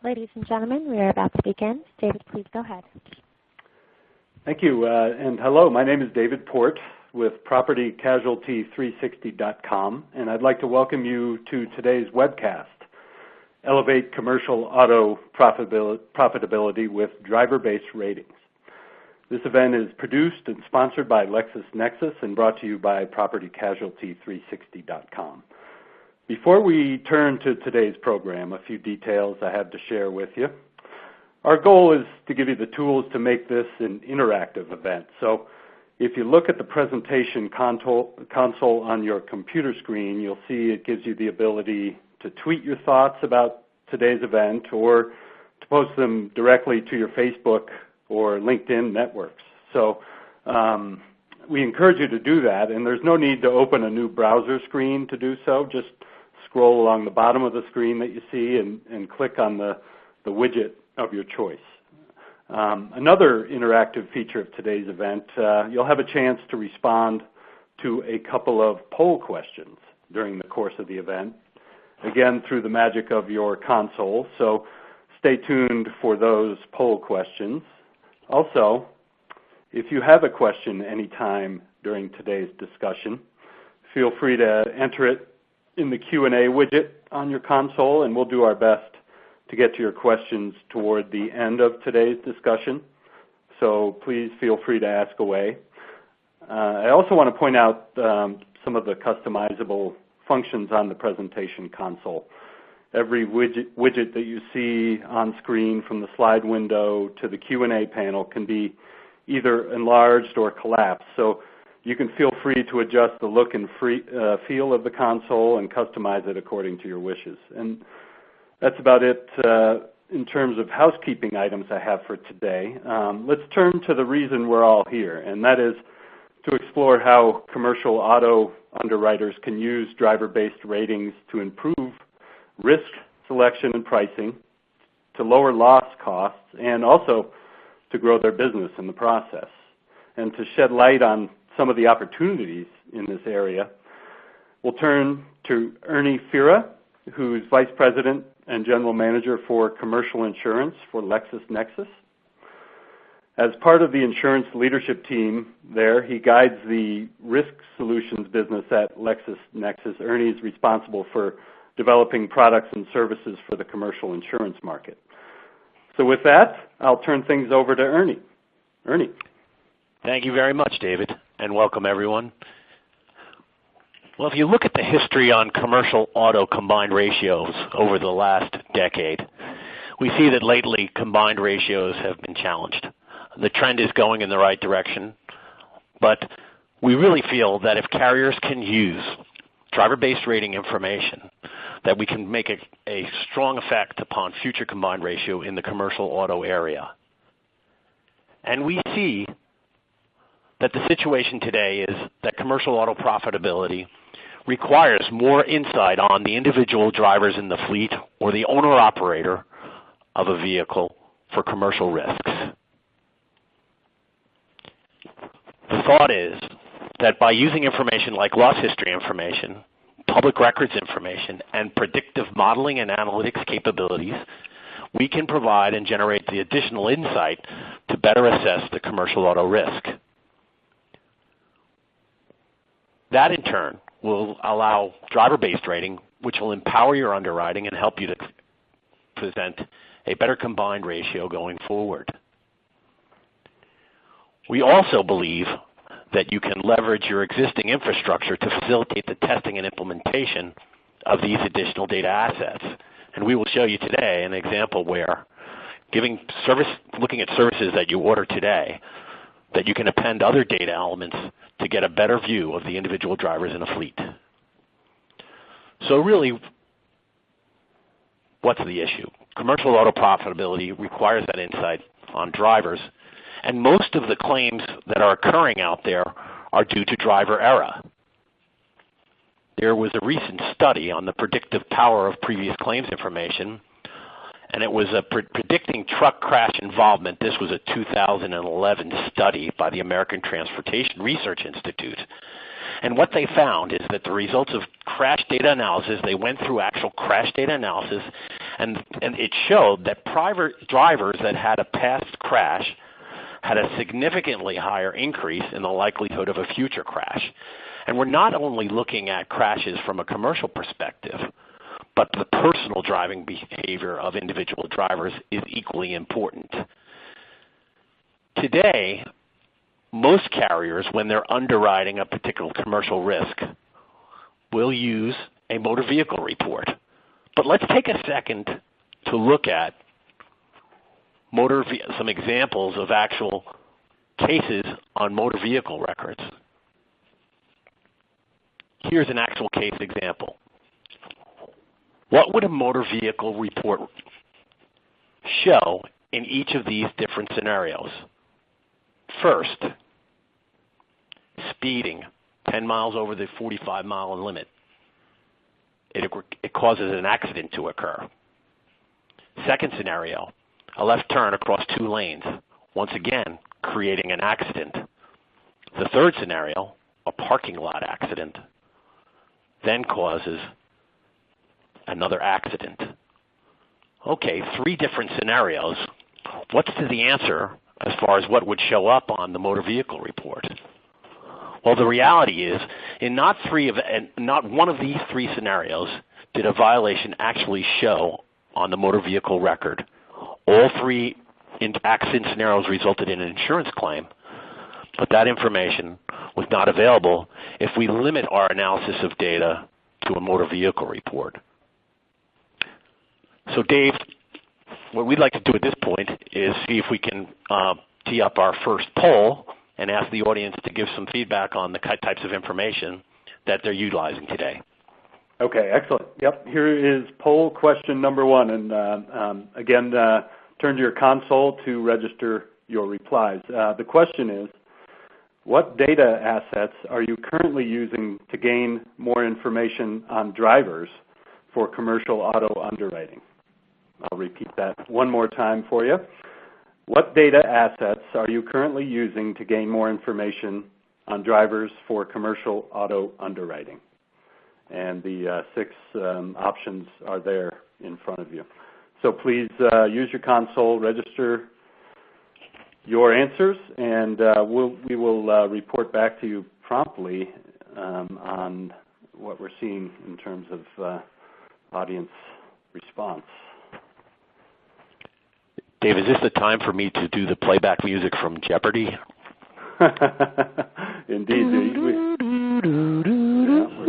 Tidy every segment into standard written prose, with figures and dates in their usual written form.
Ladies and gentlemen, we are about to begin. David, please go ahead. Thank you, and hello. My name is David Port with PropertyCasualty360.com, and I'd like to welcome you to today's webcast, Elevate Commercial Auto Profitability with Driver-Based Ratings. This event is produced and sponsored by LexisNexis and brought to you by PropertyCasualty360.com. Before we turn to today's program, a few details I have to share with you. Our goal is to give you the tools to make this an interactive event. So if you look at the presentation console on your computer screen, you'll see it gives you the ability to tweet your thoughts about today's event or to post them directly to your Facebook or LinkedIn networks. So we encourage you to do that, and there's no need to open a new browser screen to do so. Just scroll along the bottom of the screen that you see and click on the widget of your choice. Another interactive feature of today's event, you'll have a chance to respond to a couple of poll questions during the course of the event, again through the magic of your console, so stay tuned for those poll questions. Also, if you have a question anytime during today's discussion, feel free to enter it in the Q&A widget on your console, and we'll do our best to get to your questions toward the end of today's discussion. So please feel free to ask away. I also want to point out some of the customizable functions on the presentation console. Every widget that you see on screen, from the slide window to the Q&A panel, can be either enlarged or collapsed. So you can feel free to adjust the look and feel of the console and customize it according to your wishes. And that's about it in terms of housekeeping items I have for today. Let's turn to the reason we're all here, and that is to explore how commercial auto underwriters can use driver-based ratings to improve risk selection and pricing, to lower loss costs, and also to grow their business in the process. And to shed light on some of the opportunities in this area, we'll turn to Ernie Fira, who's Vice President and General Manager for Commercial Insurance for LexisNexis. As part of the insurance leadership team there, he guides the risk solutions business at LexisNexis. Ernie is responsible for developing products and services for the commercial insurance market. So with that, I'll turn things over to Ernie. Ernie. Thank you very much, David, and welcome everyone. Well, if you look at the history on commercial auto combined ratios over the last decade, we see that lately combined ratios have been challenged. The trend is going in the right direction, but we really feel that if carriers can use driver-based rating information, that we can make a strong effect upon future combined ratio in the commercial auto area. And we see that the situation today is that commercial auto profitability requires more insight on the individual drivers in the fleet or the owner-operator of a vehicle for commercial risks. The thought is that by using information like loss history information, public records information, and predictive modeling and analytics capabilities, we can provide and generate the additional insight to better assess the commercial auto risk. That, in turn, will allow driver-based rating, which will empower your underwriting and help you to present a better combined ratio going forward. We also believe that you can leverage your existing infrastructure to facilitate the testing and implementation of these additional data assets. And we will show you today an example where, looking at services that you order today, that you can append other data elements to get a better view of the individual drivers in a fleet. So really, what's the issue? Commercial auto profitability requires that insight on drivers, and most of the claims that are occurring out there are due to driver error. There was a recent study on the predictive power of previous claims information, and it was predicting truck crash involvement. This was a 2011 study by the American Transportation Research Institute. And what they found is that the results of crash data analysis, they went through actual crash data analysis And it showed that private drivers that had a past crash had a significantly higher increase in the likelihood of a future crash. And we're not only looking at crashes from a commercial perspective, but the personal driving behavior of individual drivers is equally important. Today, most carriers, when they're underwriting a particular commercial risk, will use a motor vehicle report. But let's take a second to look at some examples of actual cases on motor vehicle records. Here's an actual case example. What would a motor vehicle report show in each of these different scenarios? First, speeding 10 miles over the 45-mile limit. It causes an accident to occur. Second scenario, a left turn across 2 lanes, once again creating an accident. The third scenario, a parking lot accident, then causes another accident. Okay, 3 different scenarios. What's the answer as far as what would show up on the motor vehicle report? Well, the reality is, in not one of these 3 scenarios did a violation actually show on the motor vehicle record. All 3 accident scenarios resulted in an insurance claim, but that information was not available if we limit our analysis of data to a motor vehicle report. So, Dave, what we'd like to do at this point is see if we can tee up our first poll and ask the audience to give some feedback on the types of information that they're utilizing today. Okay, excellent. Yep, here is poll question number 1. And again, turn to your console to register your replies. The question is, what data assets are you currently using to gain more information on drivers for commercial auto underwriting? I'll repeat that one more time for you. What data assets are you currently using to gain more information on drivers for commercial auto underwriting? And the 6 options are there in front of you. So please use your console, register your answers, and we will report back to you promptly on what we're seeing in terms of audience response. Dave, is this the time for me to do the playback music from Jeopardy? Indeed. We're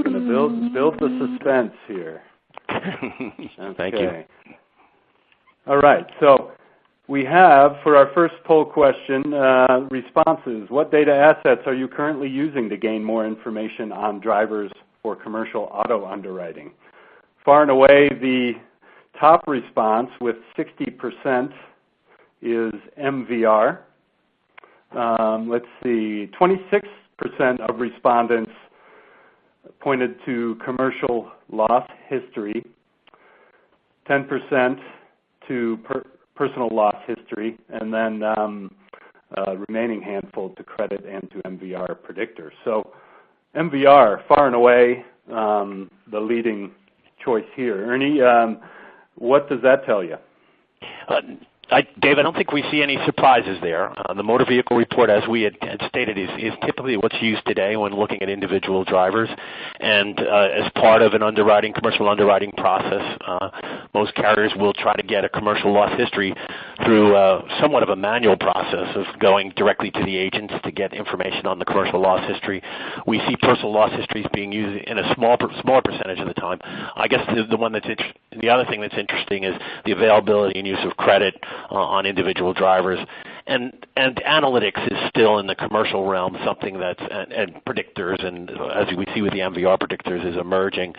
going to build the suspense here. Okay. Thank you. All right. So we have, for our first poll question, responses. What data assets are you currently using to gain more information on drivers for commercial auto underwriting? Far and away, the top response with 60% is MVR. Let's see, 26% of respondents pointed to commercial loss history, 10% to personal loss history, and then remaining handful to credit and to MVR predictor. So MVR, far and away, the leading choice here. Ernie, what does that tell you? Dave, I don't think we see any surprises there. The motor vehicle report, as we had stated, is typically what's used today when looking at individual drivers. And as part of an commercial underwriting process, most carriers will try to get a commercial loss history through somewhat of a manual process of going directly to the agents to get information on the commercial loss history. We see personal loss histories being used in a smaller percentage of the time. I guess the other thing that's interesting is the availability and use of credit on individual drivers, and analytics is still in the commercial realm something that's and predictors, and as we see with the MVR predictors, is emerging,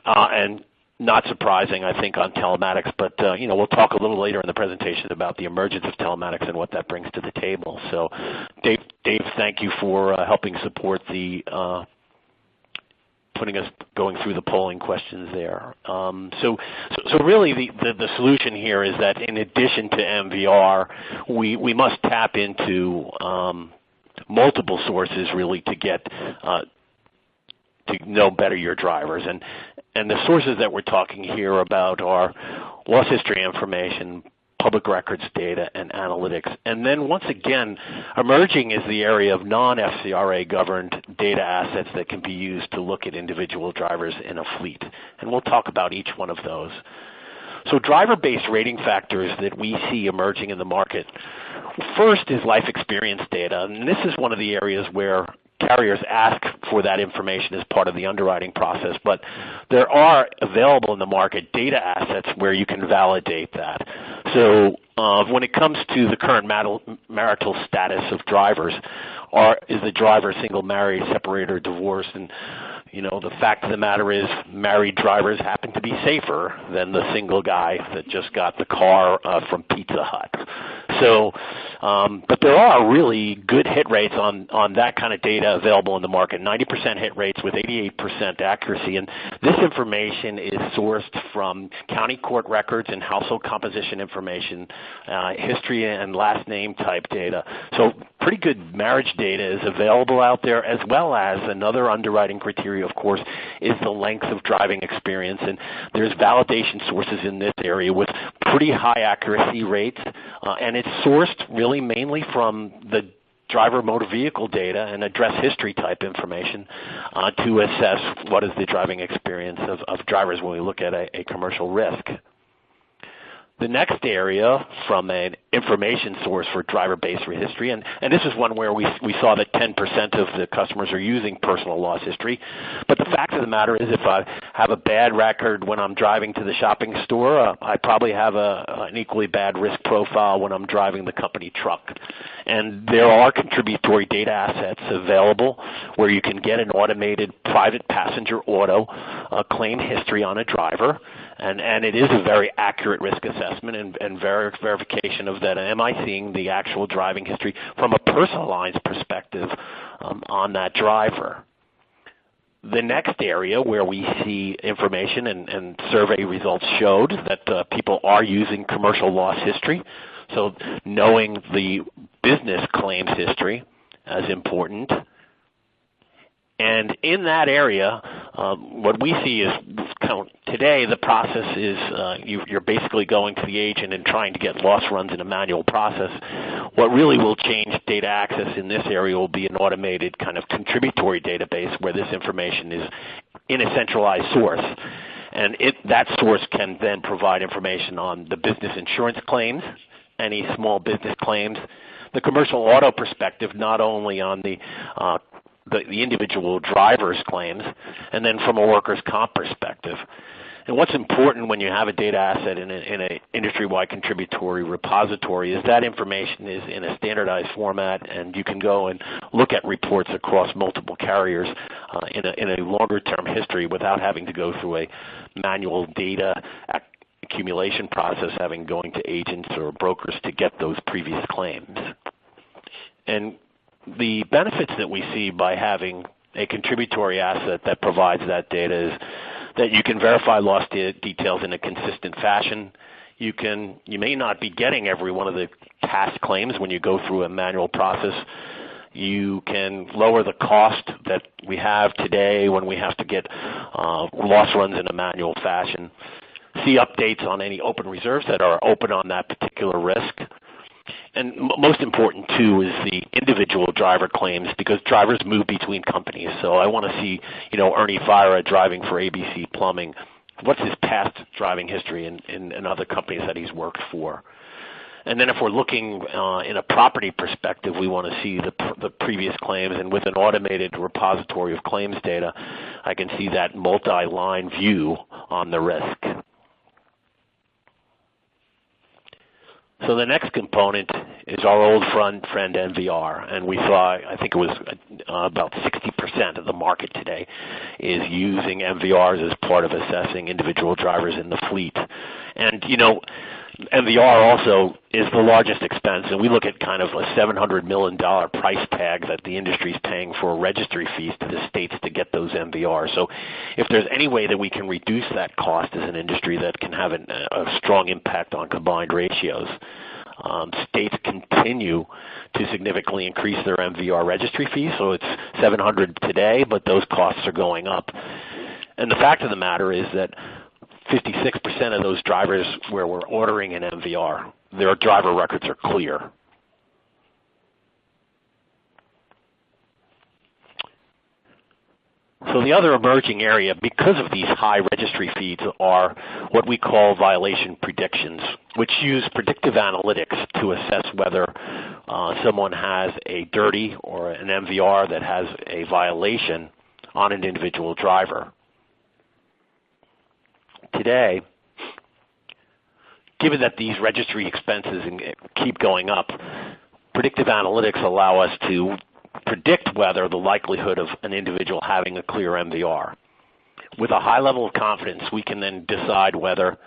and not surprising, I think, on telematics. But we'll talk a little later in the presentation about the emergence of telematics and what that brings to the table. So, Dave, thank you for helping support the putting us going through the polling questions there. So really the solution here is that in addition to MVR, we must tap into multiple sources really to get to know better your drivers. And the sources that we're talking here about are loss history information, public records data, and analytics. And then once again, emerging is the area of non-FCRA governed data assets that can be used to look at individual drivers in a fleet. And we'll talk about each one of those. So driver-based rating factors that we see emerging in the market, first is life experience data. And this is one of the areas where carriers ask for that information as part of the underwriting process, but there are available in the market data assets where you can validate that. So when it comes to the current marital status of drivers, is the driver single, married, separated, or divorced? And the fact of the matter is married drivers happen to be safer than the single guy that just got the car from Pizza Hut. So, but there are really good hit rates on that kind of data available in the market, 90% hit rates with 88% accuracy. And this information is sourced from county court records and household composition information, history and last name type data. So pretty good marriage data is available out there, as well as another underwriting criteria, of course, is the length of driving experience. And there's validation sources in this area with pretty high accuracy rates, and it's sourced really mainly from the driver motor vehicle data and address history type information to assess what is the driving experience of drivers when we look at a commercial risk. The next area from an information source for driver-based history, and this is one where we saw that 10% of the customers are using personal loss history, but the fact of the matter is if I have a bad record when I'm driving to the shopping store, I probably have an equally bad risk profile when I'm driving the company truck. And there are contributory data assets available where you can get an automated private passenger auto claim history on a driver. And it is a very accurate risk assessment and verification of that. Am I seeing the actual driving history from a personalized perspective on that driver? The next area where we see information and survey results showed that people are using commercial loss history. So knowing the business claims history as important. And in that area, what we see is today the process is you're basically going to the agent and trying to get loss runs in a manual process. What really will change data access in this area will be an automated kind of contributory database where this information is in a centralized source. And that source can then provide information on the business insurance claims, any small business claims, the commercial auto perspective, not only on the individual driver's claims, and then from a workers' comp perspective. And what's important when you have a data asset in an industry-wide contributory repository is that information is in a standardized format, and you can go and look at reports across multiple carriers in a longer-term history without having to go through a manual data accumulation process, going to agents or brokers to get those previous claims. And the benefits that we see by having a contributory asset that provides that data is that you can verify loss details in a consistent fashion. You may not be getting every one of the past claims when you go through a manual process. You can lower the cost that we have today when we have to get loss runs in a manual fashion. See updates on any open reserves that are open on that particular risk. And most important, too, is the individual driver claims, because drivers move between companies. So I want to see, Ernie Fira driving for ABC Plumbing. What's his past driving history in other companies that he's worked for? And then if we're looking in a property perspective, we want to see the previous claims. And with an automated repository of claims data, I can see that multi-line view on the risk. So the next component is our old friend MVR, and we saw, I think it was about 60% of the market today is using MVRs as part of assessing individual drivers in the fleet. And, MVR also is the largest expense, and we look at kind of a $700 million price tag that the industry is paying for registry fees to the states to get those MVRs. So if there's any way that we can reduce that cost as an industry that can have a strong impact on combined ratios, States continue to significantly increase their MVR registry fees, so it's $700 today, but those costs are going up. And the fact of the matter is that 56% of those drivers where we're ordering an MVR, their driver records are clear. So the other emerging area, because of these high registry fees, are what we call violation predictions, which use predictive analytics to assess whether someone has a dirty or an MVR that has a violation on an individual driver. Today, given that these registry expenses keep going up, predictive analytics allow us to predict whether the likelihood of an individual having a clear MVR. With a high level of confidence, we can then decide whether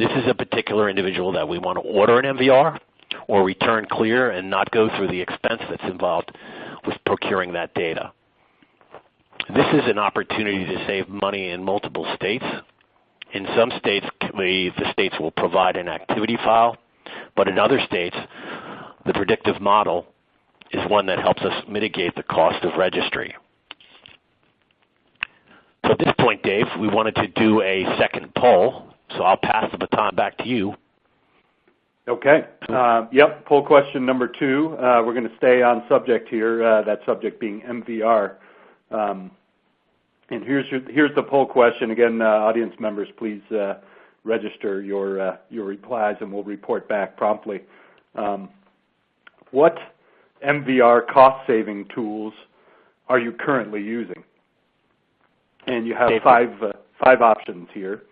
this is a particular individual that we want to order an MVR or return clear and not go through the expense that's involved with procuring that data. This is an opportunity to save money in multiple states. In some states, the states will provide an activity file, but in other states, the predictive model is one that helps us mitigate the cost of registry. So at this point, Dave, we wanted to do a second poll, so I'll pass the baton back to you. Okay. Poll question number 2. We're going to stay on subject here, that subject being MVR. And here's the poll question. Again, audience members, please register your replies, and we'll report back promptly. What MVR cost-saving tools are you currently using? And you have five options here.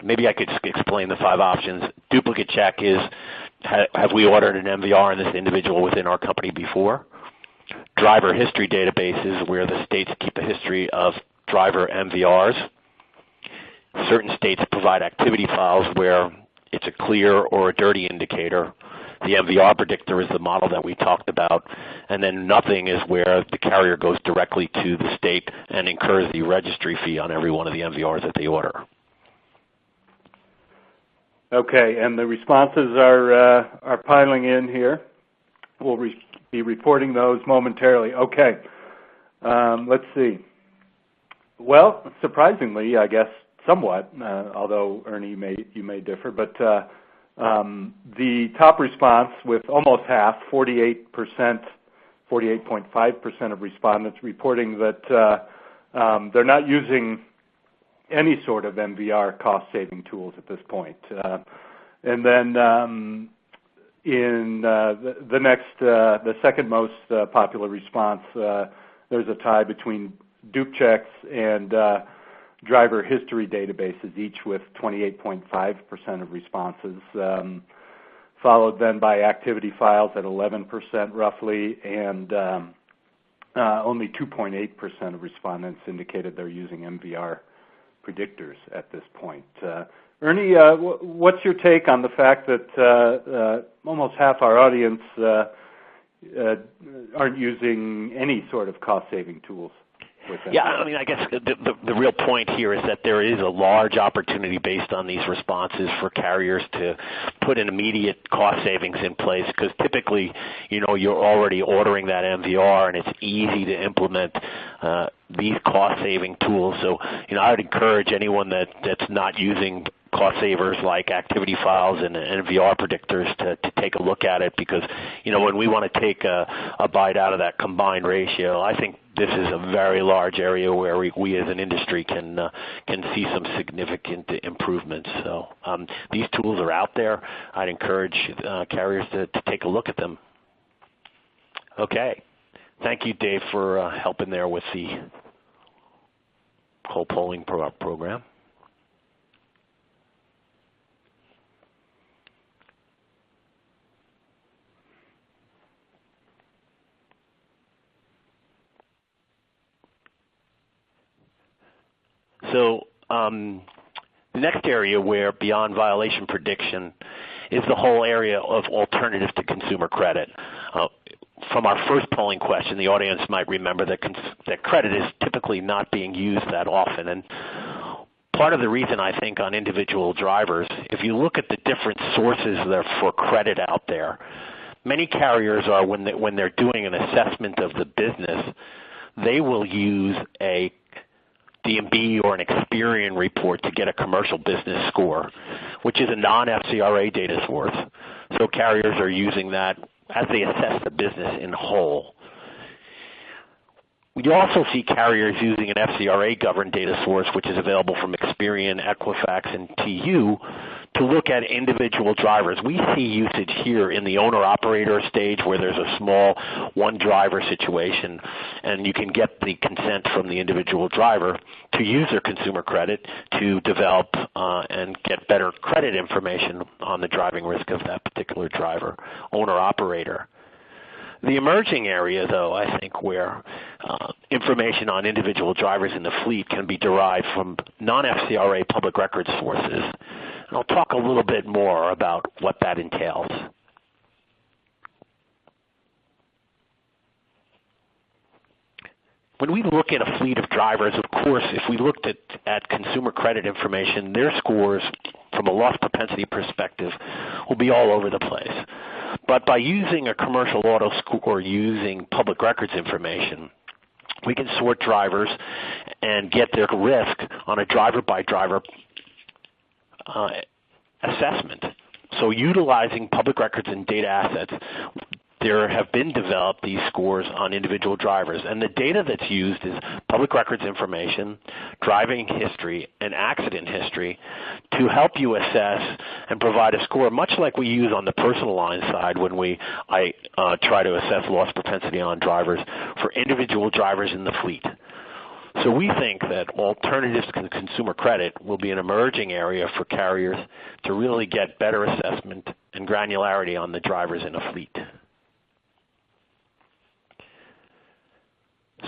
Maybe I could explain the 5 options. Duplicate check is, have we ordered an MVR on this individual within our company before? Driver history databases, where the states keep a history of driver MVRs. Certain states provide activity files where it's a clear or a dirty indicator. The MVR predictor is the model that we talked about. And then nothing is where the carrier goes directly to the state and incurs the registry fee on every one of the MVRs that they order. Okay, and the responses are piling in here. We'll be reporting those momentarily. Okay, let's see. Well, surprisingly, I guess somewhat, although Ernie, you may differ, but the top response with almost half, 48.5% of respondents reporting that they're not using any sort of MVR cost-saving tools at this point. And then in the second most popular response, there's a tie between dupe checks and driver history databases, each with 28.5% of responses, followed then by activity files at 11% roughly, and only 2.8% of respondents indicated they're using MVR predictors at this point. Ernie, what's your take on the fact that almost half our audience aren't using any sort of cost-saving tools? Yeah, I mean, I guess the real point here is that there is a large opportunity based on these responses for carriers to put an immediate cost savings in place, because typically, you're already ordering that MVR and it's easy to implement these cost saving tools. So, I would encourage anyone that's not using cost savers like activity files and MVR predictors to take a look at it, because when we want to take a bite out of that combined ratio, I think this is a very large area where we as an industry can see some significant improvements. So these tools are out there. I'd encourage carriers to take a look at them. Okay. Thank you, Dave, for helping there with the whole polling program. So the next area where beyond violation prediction is the whole area of alternatives to consumer credit. From our first polling question, the audience might remember that credit is typically not being used that often. And part of the reason I think on individual drivers, if you look at the different sources that are for credit out there, many carriers are, when they're doing an assessment of the business, they will use a D&B or an Experian report to get a commercial business score, which is a non-FCRA data source. So carriers are using that as they assess the business in whole. We also see carriers using an FCRA-governed data source, which is available from Experian, Equifax, and TU, to look at individual drivers. We see usage here in the owner-operator stage where there's a small one-driver situation, and you can get the consent from the individual driver to use their consumer credit to develop and get better credit information on the driving risk of that particular driver, owner-operator. The emerging area, though, I think, where information on individual drivers in the fleet can be derived from non-FCRA public record sources. And I'll talk a little bit more about what that entails. When we look at a fleet of drivers, of course, if we looked at consumer credit information, their scores from a loss propensity perspective will be all over the place. But by using a commercial auto score using public records information, we can sort drivers and get their risk on a driver-by-driver assessment. So utilizing public records and data assets, there have been developed these scores on individual drivers. And the data that's used is public records information, driving history, and accident history to help you assess and provide a score, much like we use on the personal line side when I try to assess loss propensity on drivers for individual drivers in the fleet. So we think that alternatives to consumer credit will be an emerging area for carriers to really get better assessment and granularity on the drivers in a fleet.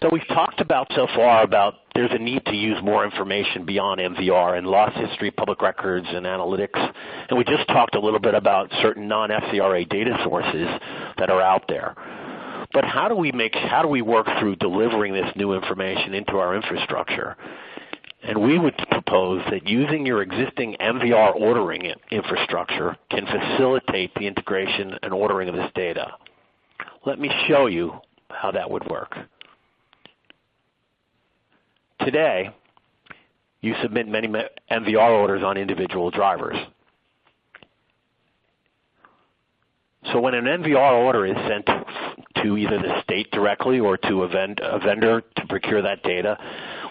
So we've talked about so far about there's a need to use more information beyond MVR and loss history, public records, and analytics. And we just talked a little bit about certain non-FCRA data sources that are out there. But how do we work through delivering this new information into our infrastructure? And we would propose that using your existing MVR ordering infrastructure can facilitate the integration and ordering of this data. Let me show you how that would work. Today, you submit many MVR orders on individual drivers. So when an MVR order is sent to either the state directly or to a vendor to procure that data,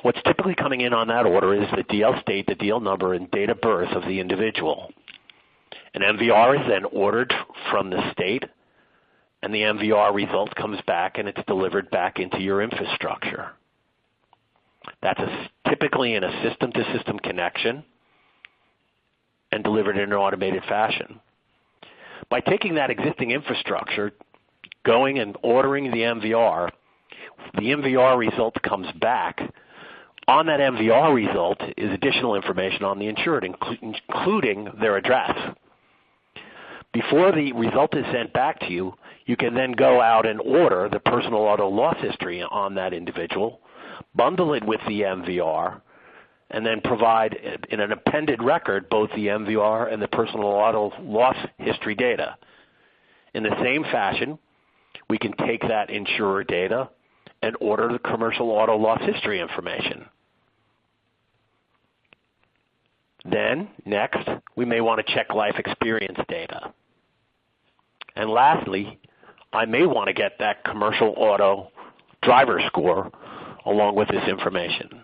what's typically coming in on that order is the DL state, the DL number, and date of birth of the individual. An MVR is then ordered from the state, and the MVR result comes back and it's delivered back into your infrastructure. That's typically in a system-to-system connection and delivered in an automated fashion. By taking that existing infrastructure, going and ordering the MVR result comes back. On that MVR result is additional information on the insured, including their address. Before the result is sent back to you, you can then go out and order the personal auto loss history on that individual, bundle it with the MVR, and then provide in an appended record both the MVR and the personal auto loss history data. In the same fashion, we can take that insurer data and order the commercial auto loss history information. Then, next, we may want to check life experience data. And lastly, I may want to get that commercial auto driver score along with this information.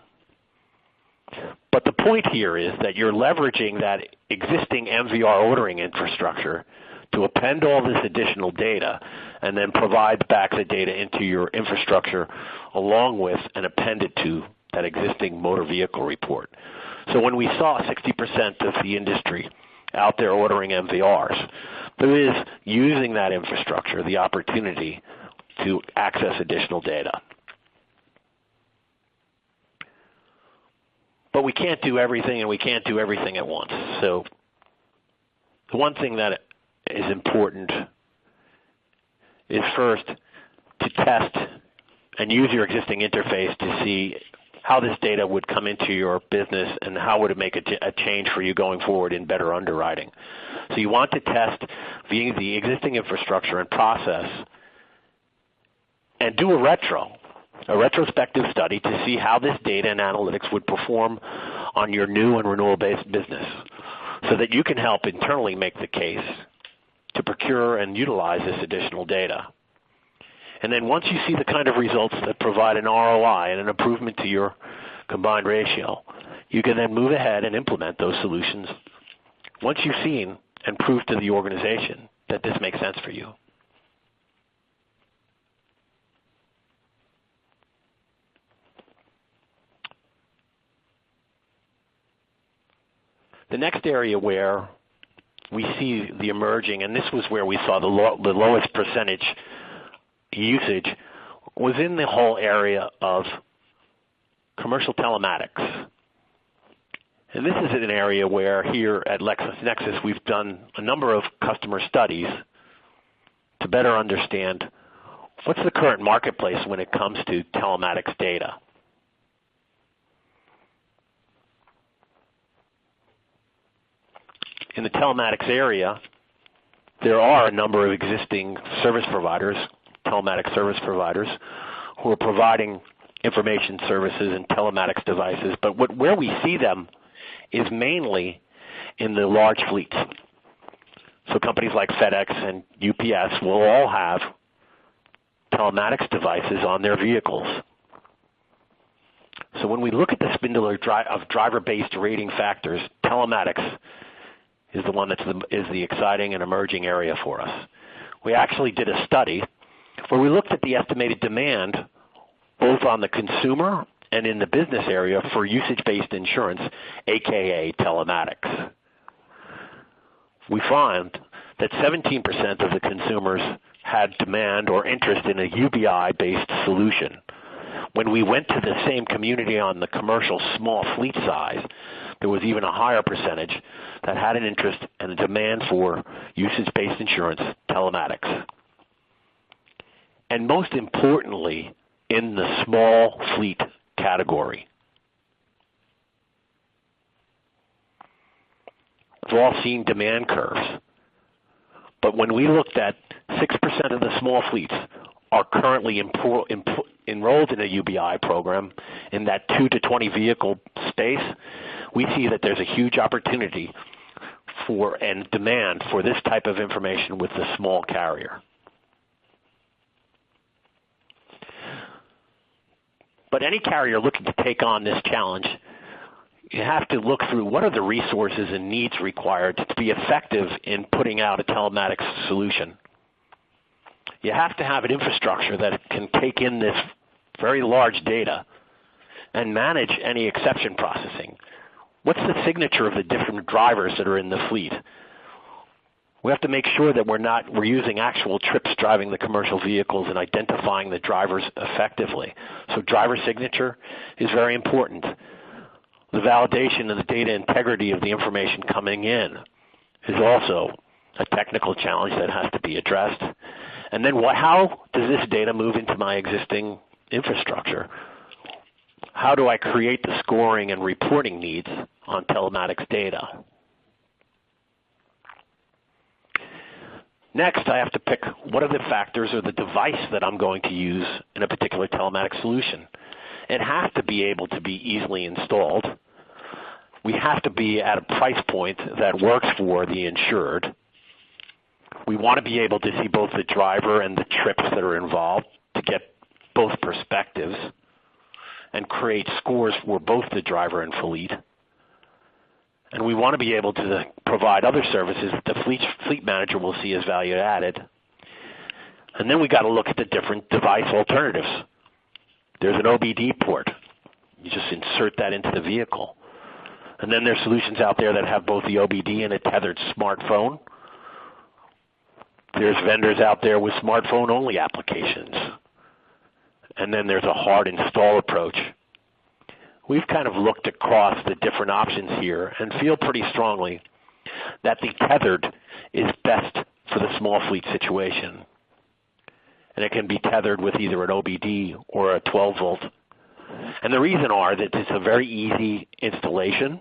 But the point here is that you're leveraging that existing MVR ordering infrastructure to append all this additional data and then provide back the data into your infrastructure along with and append it to that existing motor vehicle report. So when we saw 60% of the industry out there ordering MVRs, there is, using that infrastructure, the opportunity to access additional data. But we can't do everything, and we can't do everything at once. So the one thing that is important is first to test and use your existing interface to see how this data would come into your business and how would it make a change for you going forward in better underwriting. So you want to test the existing infrastructure and process and do a retrospective study to see how this data and analytics would perform on your new and renewal-based business so that you can help internally make the case to procure and utilize this additional data. And then once you see the kind of results that provide an ROI and an improvement to your combined ratio, you can then move ahead and implement those solutions once you've seen and proved to the organization that this makes sense for you. The next area where we see the emerging, and this was where we saw the lowest percentage usage, was in the whole area of commercial telematics. And this is an area where here at LexisNexis we've done a number of customer studies to better understand what's the current marketplace when it comes to telematics data. In the telematics area, there are a number of existing service providers, telematics service providers, who are providing information services and telematics devices, but where we see them is mainly in the large fleets. So companies like FedEx and UPS will all have telematics devices on their vehicles. So when we look at the spindle of driver-based rating factors, telematics is the one is the exciting and emerging area for us. We actually did a study where we looked at the estimated demand both on the consumer and in the business area for usage-based insurance, aka telematics. We found that 17% of the consumers had demand or interest in a UBI-based solution. When we went to the same community on the commercial small fleet size, there was even a higher percentage that had an interest and a demand for usage-based insurance, telematics. And most importantly, in the small fleet category. We've all seen demand curves, but when we looked at 6% of the small fleets are currently enrolled in a UBI program in that 2 to 20 vehicle space, we see that there's a huge opportunity for and demand for this type of information with the small carrier. But any carrier looking to take on this challenge, you have to look through what are the resources and needs required to be effective in putting out a telematics solution. You have to have an infrastructure that can take in this very large data and manage any exception processing. What's the signature of the different drivers that are in the fleet? We have to make sure that we're using actual trips driving the commercial vehicles and identifying the drivers effectively. So driver signature is very important. The validation and the data integrity of the information coming in is also a technical challenge that has to be addressed. And then how does this data move into my existing infrastructure? How do I create the scoring and reporting needs on telematics data? Next, I have to pick what are the factors or the device that I'm going to use in a particular telematics solution. It has to be able to be easily installed. We have to be at a price point that works for the insured. We want to be able to see both the driver and the trips that are involved to get both perspectives and create scores for both the driver and fleet. And we want to be able to provide other services that the fleet manager will see as value added. And then we got to look at the different device alternatives. There's an OBD port. You just insert that into the vehicle. And then there's solutions out there that have both the OBD and a tethered smartphone. There's vendors out there with smartphone-only applications. And then there's a hard install approach. We've kind of looked across the different options here and feel pretty strongly that the tethered is best for the small fleet situation. And it can be tethered with either an OBD or a 12-volt And the reason are that it's a very easy installation.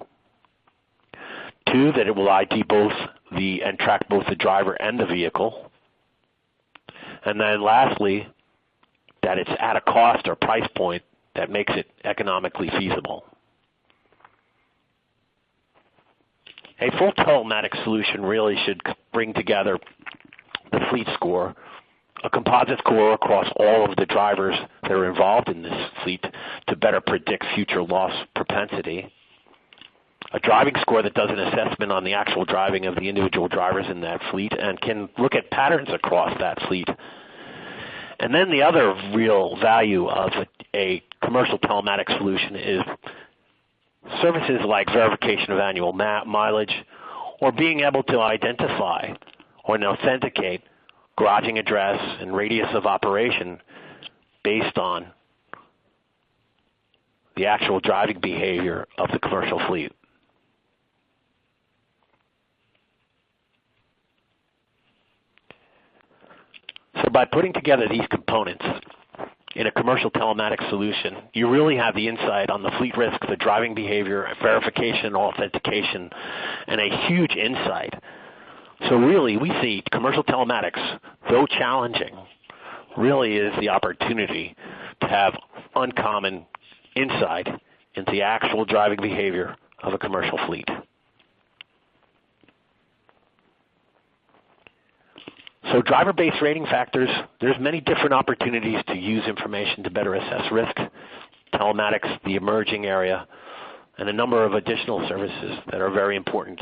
2, that it will ID and track both the driver and the vehicle. And then lastly, that it's at a cost or price point that makes it economically feasible. A full telematics solution really should bring together the fleet score, a composite score across all of the drivers that are involved in this fleet to better predict future loss propensity, a driving score that does an assessment on the actual driving of the individual drivers in that fleet and can look at patterns across that fleet. And then the other real value of a commercial telematics solution is services like verification of annual mileage or being able to identify or authenticate garaging address and radius of operation based on the actual driving behavior of the commercial fleet. So by putting together these components in a commercial telematics solution, you really have the insight on the fleet risk, the driving behavior, verification, authentication, and a huge insight. So really, we see commercial telematics, though challenging, really is the opportunity to have uncommon insight into the actual driving behavior of a commercial fleet. So driver-based rating factors, there's many different opportunities to use information to better assess risk, telematics, the emerging area, and a number of additional services that are very important.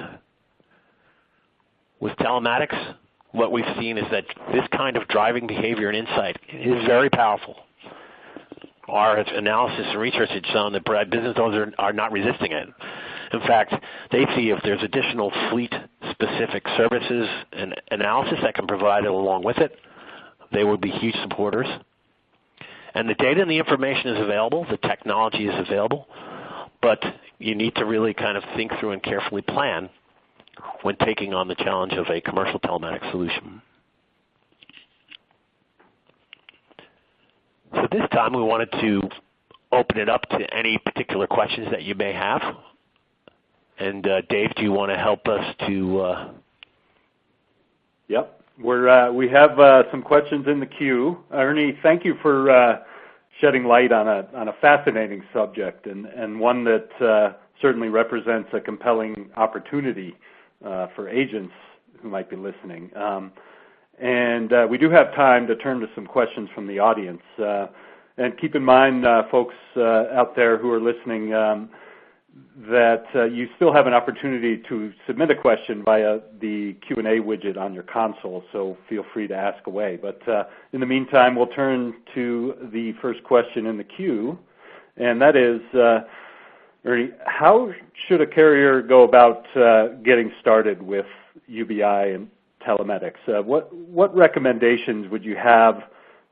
With telematics, what we've seen is that this kind of driving behavior and insight is very powerful. Our analysis and research has shown that business owners are not resisting it. In fact, they see if there's additional fleet-specific services and analysis that can provide it along with it, they would be huge supporters. And the data and the information is available, the technology is available, but you need to really kind of think through and carefully plan when taking on the challenge of a commercial telematics solution. So this time we wanted to open it up to any particular questions that you may have. And Dave, do you want to help us to? Yep, we have some questions in the queue. Ernie, thank you for shedding light on a fascinating subject and one that certainly represents a compelling opportunity for agents who might be listening. And we do have time to turn to some questions from the audience. And keep in mind, folks out there who are listening, that you still have an opportunity to submit a question via the Q&A widget on your console, so feel free to ask away. But in the meantime, we'll turn to the first question in the queue, and that is, Ernie, how should a carrier go about getting started with UBI and telematics? What recommendations would you have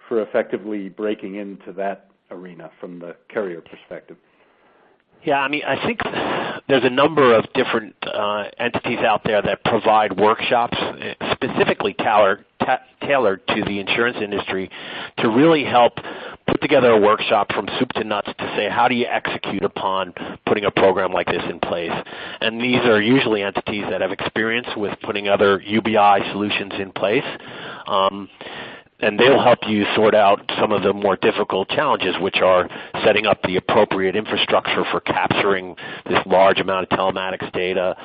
for effectively breaking into that arena from the carrier perspective? Yeah, I mean, I think there's a number of different entities out there that provide workshops specifically tailored to the insurance industry to really help put together a workshop from soup to nuts to say, how do you execute upon putting a program like this in place? And these are usually entities that have experience with putting other UBI solutions in place. And they'll help you sort out some of the more difficult challenges, which are setting up the appropriate infrastructure for capturing this large amount of telematics data,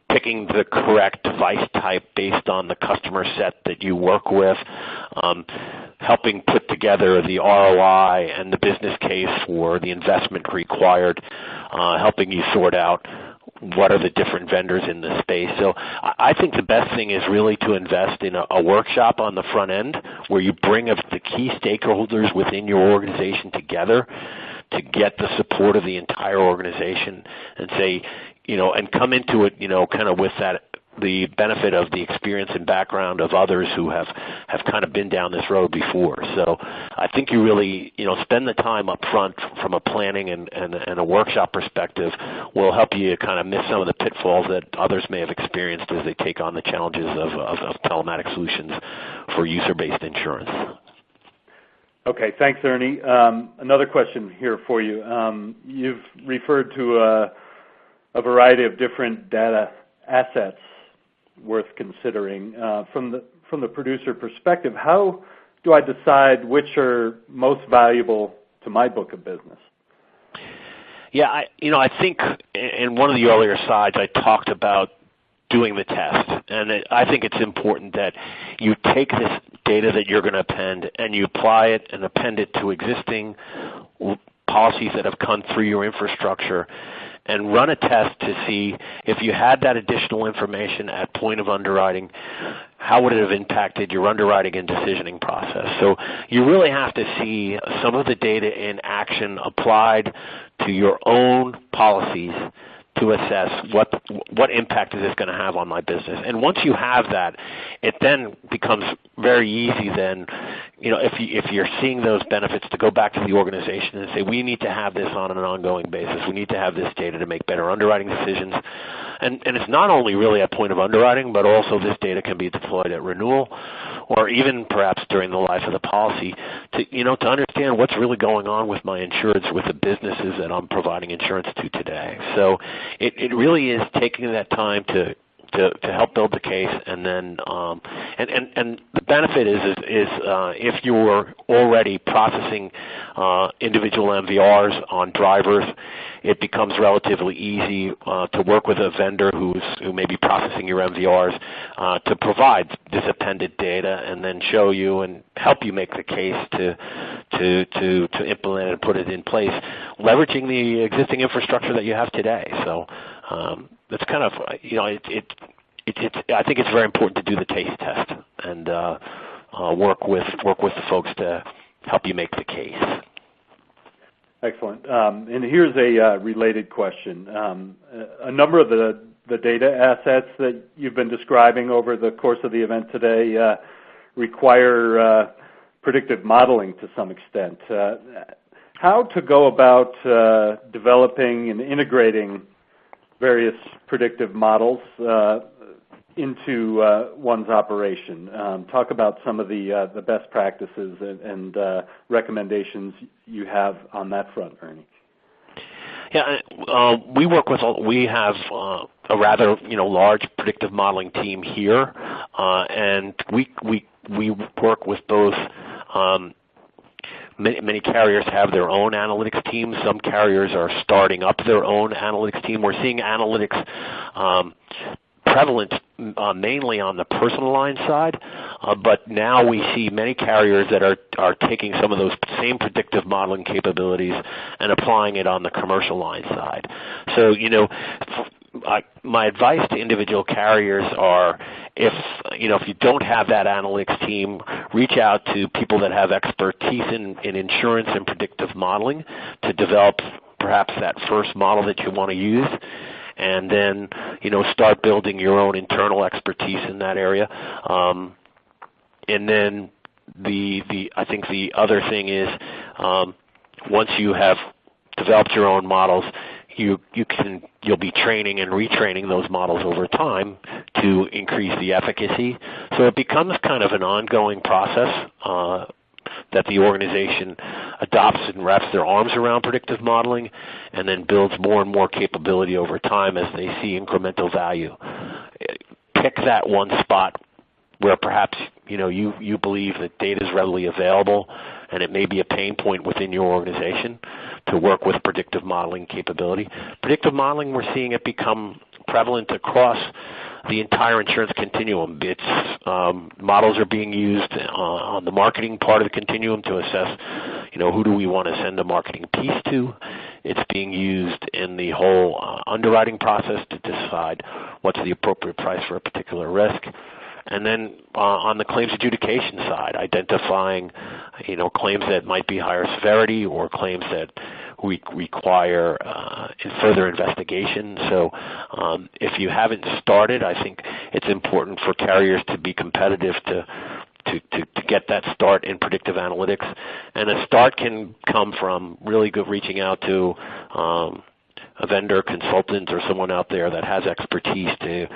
picking the correct device type based on the customer set that you work with, helping put together the ROI and the business case for the investment required, helping you sort out what are the different vendors in the space. So I think the best thing is really to invest in a workshop on the front end where you bring the key stakeholders within your organization together to get the support of the entire organization and say, and come into it, kind of with the benefit of the experience and background of others who have kind of been down this road before. So I think you really, spend the time up front from a planning and a workshop perspective will help you kind of miss some of the pitfalls that others may have experienced as they take on the challenges of telematic solutions for user-based insurance. Okay, thanks, Ernie. Another question here for you. You've referred to a variety of different data assets worth considering. From the producer perspective, how do I decide which are most valuable to my book of business? Yeah, I think in one of the earlier slides I talked about doing the test, and I think it's important that you take this data that you're going to append and you apply it and append it to existing policies that have come through your infrastructure and run a test to see if you had that additional information at point of underwriting, how would it have impacted your underwriting and decisioning process. So you really have to see some of the data in action applied to your own policies to assess what impact is this going to have on my business. And once you have that, it then becomes very easy then, if you're seeing those benefits, to go back to the organization and say, we need to have this on an ongoing basis. We need to have this data to make better underwriting decisions. And it's not only really at point of underwriting, but also this data can be deployed at renewal or even perhaps during the life of the policy to understand what's really going on with my insureds, with the businesses that I'm providing insurance to today. So it really is taking that time to help build the case, and then and the benefit is if you're already processing individual MVRs on drivers, it becomes relatively easy to work with a vendor who may be processing your MVRs to provide this appended data and then show you and help you make the case to implement and put it in place, leveraging the existing infrastructure that you have today. So that's kind of, I think it's very important to do the taste test and work with the folks to help you make the case. Excellent. And here's a related question. A number of the data assets that you've been describing over the course of the event today require predictive modeling to some extent. How to go about developing and integrating various predictive models into one's operation. Talk about some of the best practices and recommendations you have on that front, Ernie. Yeah, we have a rather large predictive modeling team here, and we work with both. Many carriers have their own analytics teams. Some carriers are starting up their own analytics team. We're seeing analytics prevalent mainly on the personal line side, but now we see many carriers that are taking some of those same predictive modeling capabilities and applying it on the commercial line side. So, my advice to individual carriers are, if you don't have that analytics team, reach out to people that have expertise in insurance and predictive modeling to develop perhaps that first model that you want to use, and then start building your own internal expertise in that area. And then I think the other thing is, once you have developed your own models, you'll be training and retraining those models over time to increase the efficacy. So it becomes kind of an ongoing process that the organization adopts and wraps their arms around predictive modeling and then builds more and more capability over time as they see incremental value. Pick that one spot where perhaps you believe that data is readily available and it may be a pain point within your organization to work with predictive modeling capability. Predictive modeling, we're seeing it become prevalent across the entire insurance continuum. Models are being used on the marketing part of the continuum to assess, who do we want to send a marketing piece to. It's being used in the whole underwriting process to decide what's the appropriate price for a particular risk. And then on the claims adjudication side, identifying, claims that might be higher severity or claims that require further investigation. So if you haven't started, I think it's important for carriers to be competitive to get that start in predictive analytics. And a start can come from really good reaching out to a vendor, consultant, or someone out there that has expertise to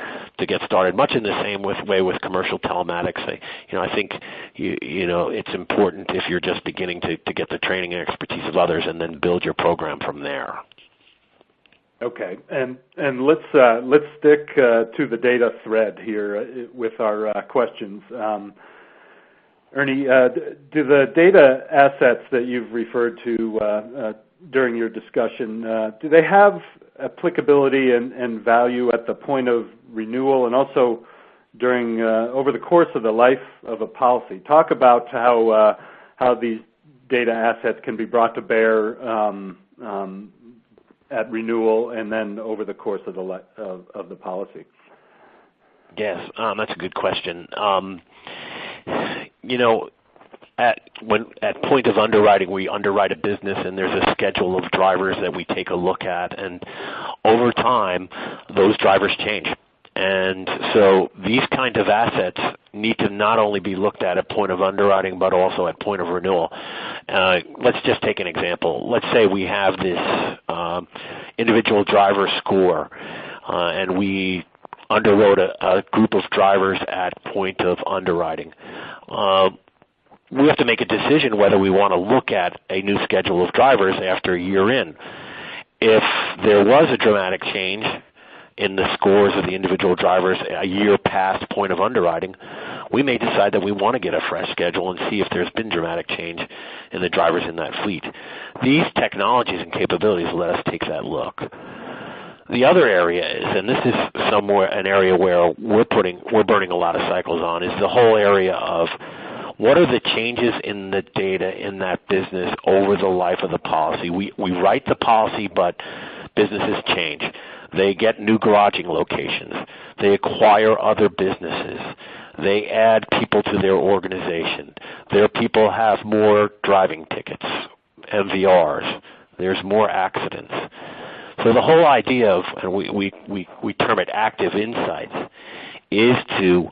get started. Much in the same way with commercial telematics. I think it's important if you're just beginning to get the training and expertise of others, and then build your program from there. Okay, and let's stick to the data thread here with our questions. Ernie, do the data assets that you've referred to during your discussion, do they have applicability and value at the point of renewal and also during over the course of the life of a policy? Talk about how these data assets can be brought to bear at renewal and then over the course of the policy. Yes, that's a good question. At point of underwriting, we underwrite a business, and there's a schedule of drivers that we take a look at, and over time, those drivers change. And so these kind of assets need to not only be looked at point of underwriting, but also at point of renewal. Let's just take an example. Let's say we have this individual driver score, and we underwrote a group of drivers at point of underwriting. We have to make a decision whether we want to look at a new schedule of drivers after a year in. If there was a dramatic change in the scores of the individual drivers a year past point of underwriting, we may decide that we want to get a fresh schedule and see if there's been dramatic change in the drivers in that fleet. These technologies and capabilities let us take that look. The other area is, and this is somewhere an area where we're burning a lot of cycles on, is the whole area of what are the changes in the data in that business over the life of the policy. We write the policy, but businesses change. They get new garaging locations. They acquire other businesses. They add people to their organization. Their people have more driving tickets, MVRs. There's more accidents. So the whole idea of, and we term it active insights, is to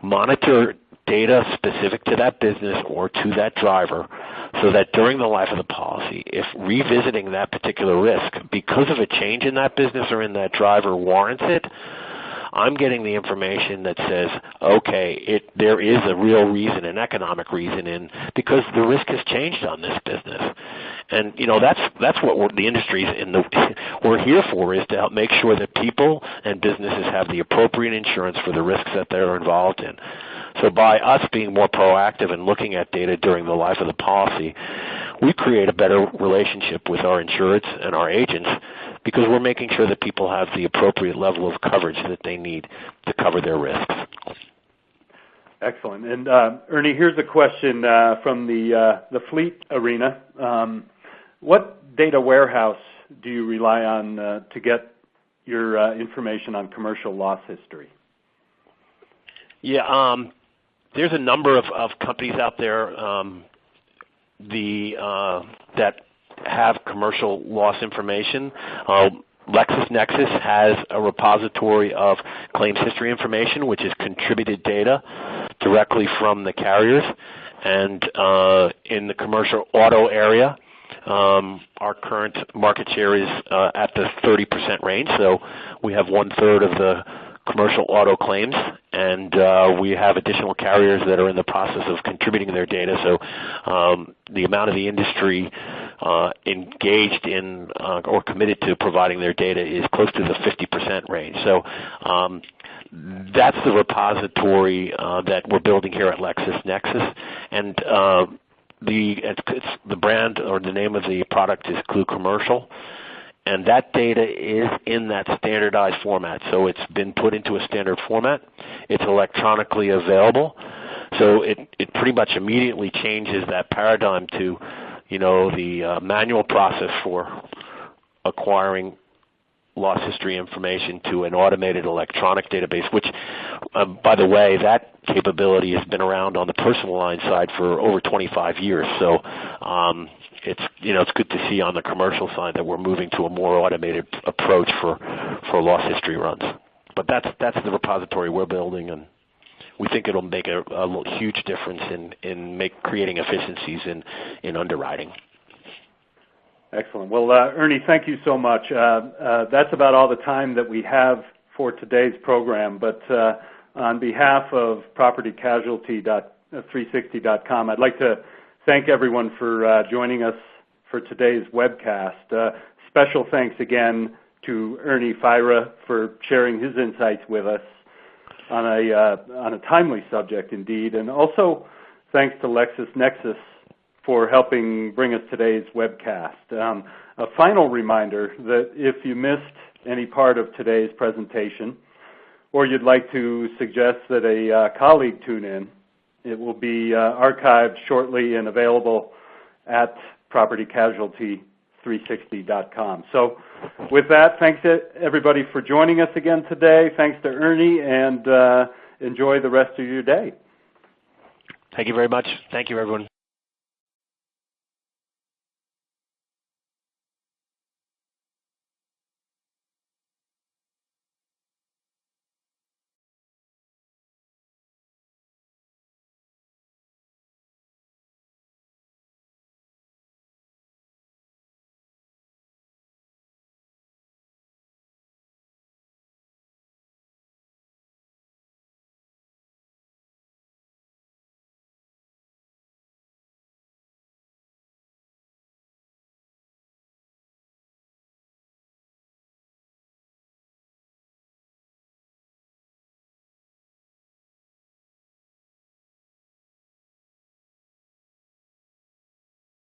monitor data specific to that business or to that driver so that during the life of the policy, if revisiting that particular risk because of a change in that business or in that driver warrants it, I'm getting the information that says, okay, there is a real reason, an economic reason, because the risk has changed on this business. And that's what the industry's we're here for, is to help make sure that people and businesses have the appropriate insurance for the risks that they're involved in. So by us being more proactive and looking at data during the life of the policy, we create a better relationship with our insureds and our agents because we're making sure that people have the appropriate level of coverage that they need to cover their risks. Excellent. And Ernie, here's a question from the fleet arena. What data warehouse do you rely on to get your information on commercial loss history? Yeah, there's a number of companies out there that have commercial loss information. LexisNexis has a repository of claims history information, which is contributed data directly from the carriers. And in the commercial auto area, our current market share is at the 30% range. So we have 1/3 of the commercial auto claims, and we have additional carriers that are in the process of contributing their data. So the amount of the industry engaged in or committed to providing their data is close to the 50% range. So that's the repository that we're building here at LexisNexis, and the brand or the name of the product is Clue Commercial. And that data is in that standardized format. So it's been put into a standard format. It's electronically available. So it pretty much immediately changes that paradigm to, the manual process for acquiring loss history information to an automated electronic database, which, by the way, that capability has been around on the personal line side for over 25 years. So it's good to see on the commercial side that we're moving to a more automated approach for loss history runs. But that's the repository we're building, and we think it'll make a huge difference in creating efficiencies in underwriting. Excellent. Well, Ernie, thank you so much. That's about all the time that we have for today's program, but on behalf of propertycasualty360.com, I'd like to thank everyone for joining us for today's webcast. Special thanks again to Ernie Fira for sharing his insights with us on a timely subject indeed, and also thanks to LexisNexis for helping bring us today's webcast. A final reminder that if you missed any part of today's presentation, or you'd like to suggest that a colleague tune in, it will be archived shortly and available at propertycasualty360.com. So with that, thanks everybody for joining us again today. Thanks to Ernie, and enjoy the rest of your day. Thank you very much. Thank you, everyone.